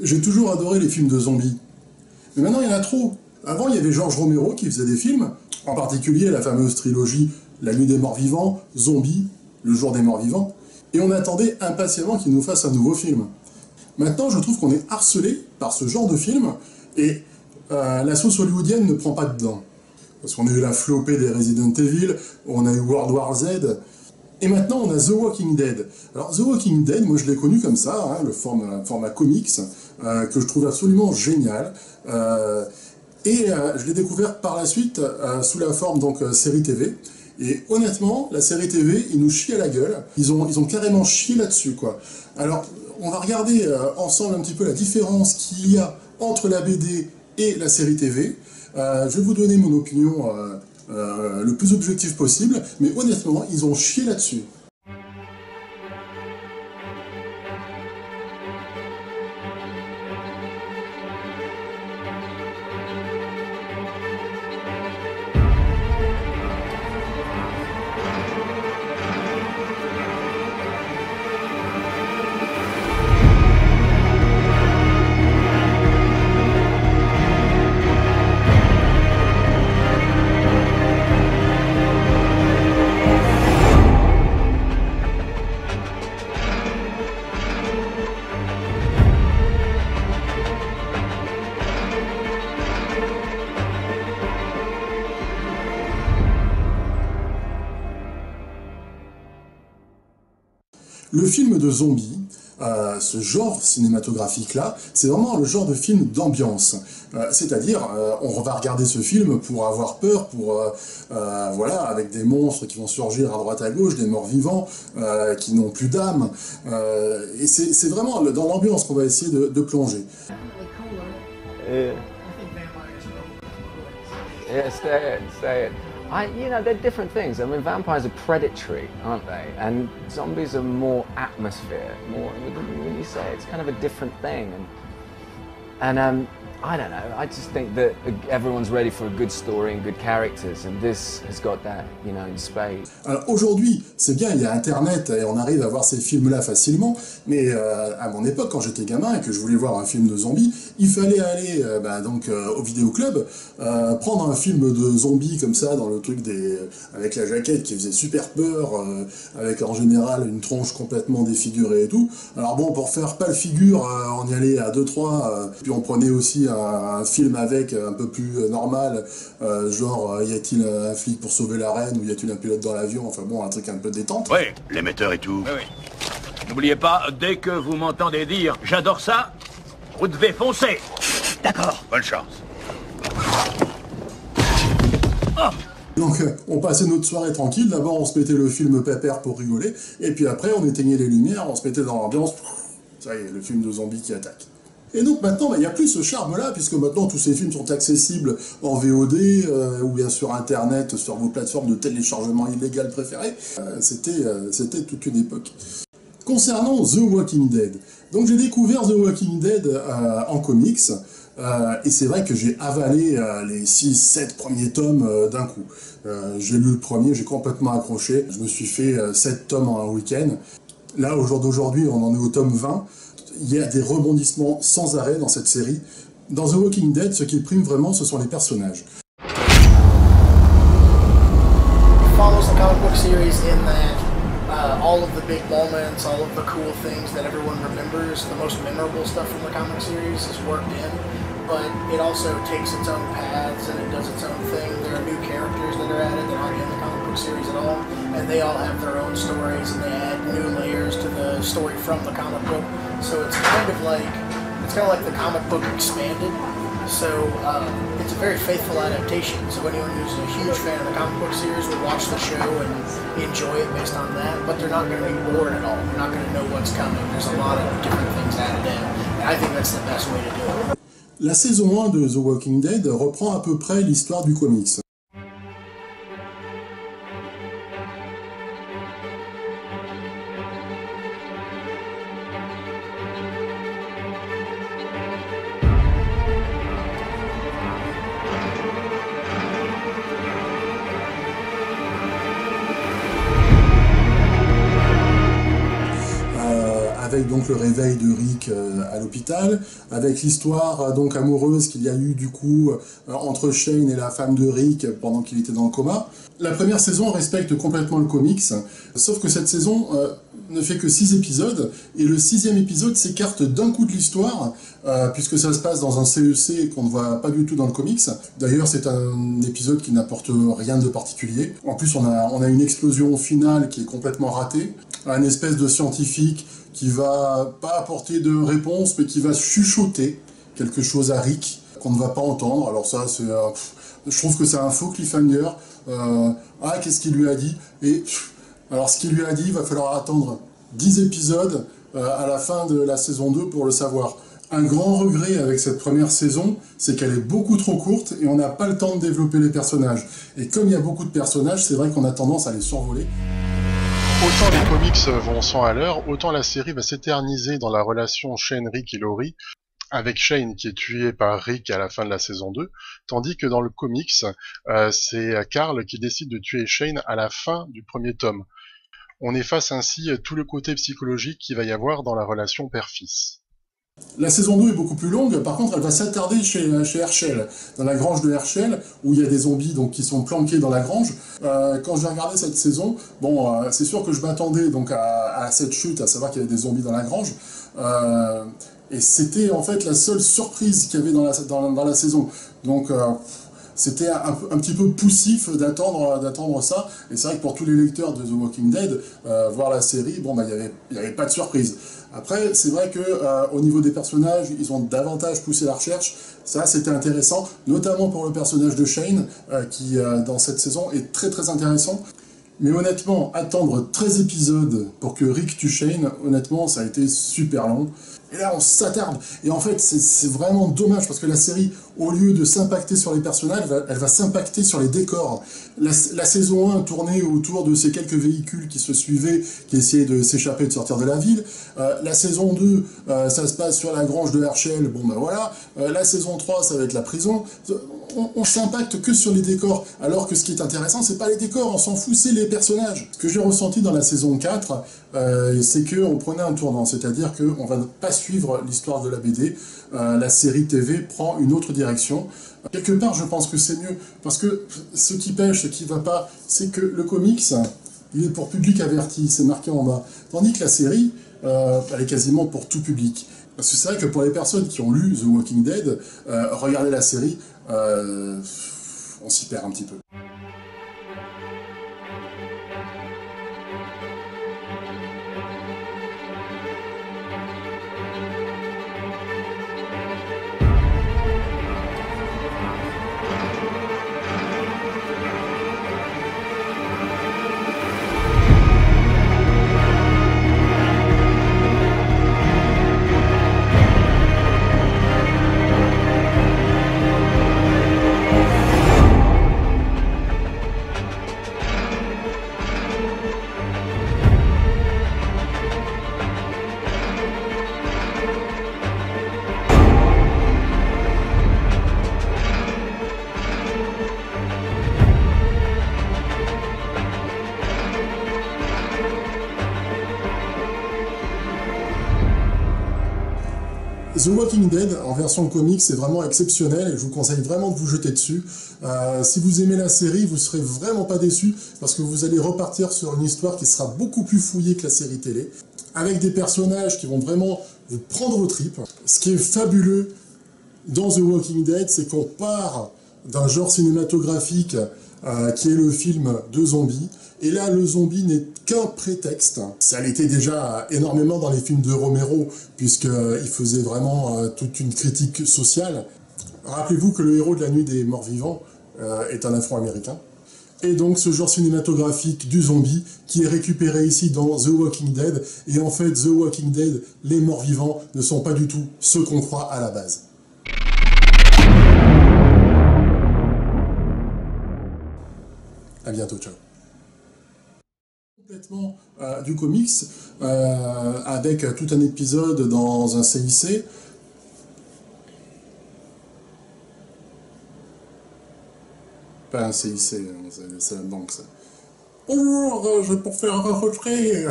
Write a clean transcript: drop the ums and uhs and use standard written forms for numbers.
J'ai toujours adoré les films de zombies. Mais maintenant, il y en a trop. Avant, il y avait George Romero qui faisait des films, en particulier la fameuse trilogie La Nuit des Morts Vivants, Zombies, Le Jour des Morts Vivants, et on attendait impatiemment qu'il nous fasse un nouveau film. Maintenant, je trouve qu'on est harcelé par ce genre de film, et la sauce hollywoodienne ne prend pas dedans. Parce qu'on a eu la flopée des Resident Evil, on a eu World War Z, et maintenant on a The Walking Dead. Alors The Walking Dead, moi je l'ai connu comme ça, hein, le format comics, que je trouve absolument génial. Je l'ai découvert par la suite sous la forme donc série TV. Et honnêtement, la série TV, ils nous chient à la gueule. Ils ont carrément chié là-dessus, quoi. Alors, on va regarder ensemble un petit peu la différence qu'il y a entre la BD et la série TV. Je vais vous donner mon opinion le plus objectif possible, mais honnêtement, ils ont chié là-dessus. Le film de zombies, ce genre cinématographique-là, c'est vraiment le genre de film d'ambiance. C'est-à-dire, on va regarder ce film pour avoir peur, voilà, avec des monstres qui vont surgir à droite à gauche, des morts vivants, qui n'ont plus d'âme. Et c'est vraiment dans l'ambiance qu'on va essayer de plonger. Yeah, stay it. You know, they're different things. I mean, vampires are predatory, aren't they? And zombies are more atmosphere, more, when you say it, it's kind of a different thing. And I don't know, I just think that everyone's ready for a good story and good characters, and this has got that, you know, in spades. Alors aujourd'hui, c'est bien, il y a Internet et on arrive à voir ces films-là facilement, mais à mon époque, quand j'étais gamin et que je voulais voir un film de zombies, il fallait aller au vidéoclub, prendre un film de zombies comme ça, dans le truc avec la jaquette qui faisait super peur, avec en général une tronche complètement défigurée et tout. Alors bon, pour faire pas le figure, on y allait à 2-3, puis on prenait aussi un film avec un peu plus normal, genre y a-t-il un flic pour sauver la reine, ou y a-t-il un pilote dans l'avion, enfin bon, un truc un peu détente. Oui, l'émetteur et tout. Oui, oui. N'oubliez pas, dès que vous m'entendez dire « j'adore ça », vous devez foncer. D'accord. Bonne chance. Oh. Donc on passait notre soirée tranquille, d'abord on se mettait le film pépère pour rigoler, et puis après on éteignait les lumières, on se mettait dans l'ambiance, ça y est, le film de zombies qui attaque. Et donc maintenant, il n'y a plus ce charme-là, puisque maintenant tous ces films sont accessibles en VOD, ou bien sur Internet, sur vos plateformes de téléchargement illégal préférées. C'était toute une époque. Concernant The Walking Dead, donc j'ai découvert The Walking Dead en comics, et c'est vrai que j'ai avalé les 6-7 premiers tomes d'un coup. J'ai lu le premier, j'ai complètement accroché, je me suis fait 7 tomes en un week-end. Là, au jour d'aujourd'hui, on en est au tome 20. Il y a des rebondissements sans arrêt dans cette série. Dans The Walking Dead, ce qui prime vraiment, ce sont les personnages. Follows the comic book series in that all of the big moments, all of the cool things that everyone remembers, the most memorable stuff from the comic series is worked in, but it also takes its own paths and it does its own thing. There are new characters that are added that aren't in the comic book series at all, and they all have their own stories and they add new layers to the story from the comic book. So it's kind of like the comic book expanded. So it's a very faithful adaptation. So anyone who's a huge fan of the comic book series will watch the show and enjoy it based on that. But they're not going to be bored at all. They're not going to know what's coming. There's a lot of different things added in, and I think that's the best way to do it. La saison 1 de The Walking Dead reprend à peu près l'histoire du comics. Avec donc donc le réveil de Rick à l'hôpital, avec l'histoire donc amoureuse qu'il y a eu du coup entre Shane et la femme de Rick pendant qu'il était dans le coma. La première saison respecte complètement le comics, sauf que cette saison ne fait que 6 épisodes, et le 6e épisode s'écarte d'un coup de l'histoire, puisque ça se passe dans un CEC qu'on ne voit pas du tout dans le comics. D'ailleurs, c'est un épisode qui n'apporte rien de particulier. En plus, on a une explosion finale qui est complètement ratée, un espèce de scientifique qui va pas apporter de réponse, mais qui va chuchoter quelque chose à Rick qu'on ne va pas entendre. Alors ça, c'est... je trouve que c'est un faux cliffhanger. Qu'est-ce qu'il lui a dit? Et alors ce qu'il lui a dit, il va falloir attendre 10 épisodes à la fin de la saison 2 pour le savoir. Un grand regret avec cette première saison, c'est qu'elle est beaucoup trop courte et on n'a pas le temps de développer les personnages. Et comme il y a beaucoup de personnages, c'est vrai qu'on a tendance à les survoler. Autant les comics vont 100 à l'heure, autant la série va s'éterniser dans la relation Shane, Rick et Laurie, avec Shane qui est tué par Rick à la fin de la saison 2, tandis que dans le comics, c'est Carl qui décide de tuer Shane à la fin du premier tome. On efface ainsi tout le côté psychologique qu'il va y avoir dans la relation père-fils. La saison 2 est beaucoup plus longue, par contre elle va s'attarder chez Herschel, dans la grange de Herschel, où il y a des zombies donc, qui sont planqués dans la grange. Quand j'ai regardé cette saison, c'est sûr que je m'attendais donc à cette chute, à savoir qu'il y avait des zombies dans la grange, et c'était en fait la seule surprise qu'il y avait dans la saison. Donc c'était un petit peu poussif d'attendre ça, et c'est vrai que pour tous les lecteurs de The Walking Dead, voir la série, il y avait pas de surprise. Après, c'est vrai que au niveau des personnages, ils ont davantage poussé la recherche. Ça, c'était intéressant, notamment pour le personnage de Shane, qui, dans cette saison, est très très intéressant. Mais honnêtement, attendre 13 épisodes pour que Rick tue Shane, honnêtement, ça a été super long. Et là, on s'attarde. Et en fait, c'est vraiment dommage, parce que la série, au lieu de s'impacter sur les personnages, elle va s'impacter sur les décors. La saison 1 tournait autour de ces quelques véhicules qui se suivaient, qui essayaient de s'échapper, de sortir de la ville. La saison 2, ça se passe sur la grange de Herschel. Voilà. La saison 3, ça va être la prison. On s'impacte que sur les décors, alors que ce qui est intéressant, c'est pas les décors, on s'en fout, c'est les personnages. Ce que j'ai ressenti dans la saison 4, c'est qu'on prenait un tournant, c'est-à-dire qu'on va pas suivre l'histoire de la BD, la série TV prend une autre direction. Quelque part, je pense que c'est mieux, parce que ce qui pêche, ce qui va pas, c'est que le comics, il est pour public averti, c'est marqué en bas, tandis que la série, elle est quasiment pour tout public. Parce que c'est vrai que pour les personnes qui ont lu The Walking Dead, regarder la série, on s'y perd un petit peu. The Walking Dead, en version comics, c'est vraiment exceptionnel et je vous conseille vraiment de vous jeter dessus. Si vous aimez la série, vous serez vraiment pas déçus parce que vous allez repartir sur une histoire qui sera beaucoup plus fouillée que la série télé, avec des personnages qui vont vraiment vous prendre aux tripes. Ce qui est fabuleux dans The Walking Dead, c'est qu'on part d'un genre cinématographique qui est le film de zombies. Et là, le zombie n'est qu'un prétexte. Ça l'était déjà énormément dans les films de Romero, puisqu'il faisait vraiment toute une critique sociale. Rappelez-vous que le héros de La Nuit des Morts Vivants est un Afro-Américain. Et donc ce genre cinématographique du zombie qui est récupéré ici dans The Walking Dead. Et en fait, The Walking Dead, les morts vivants ne sont pas du tout ceux qu'on croit à la base. À bientôt, ciao. Complètement du comics, avec tout un épisode dans un CIC. Pas un CIC, c'est la banque ça. Bonjour, je vais pour faire un retrait.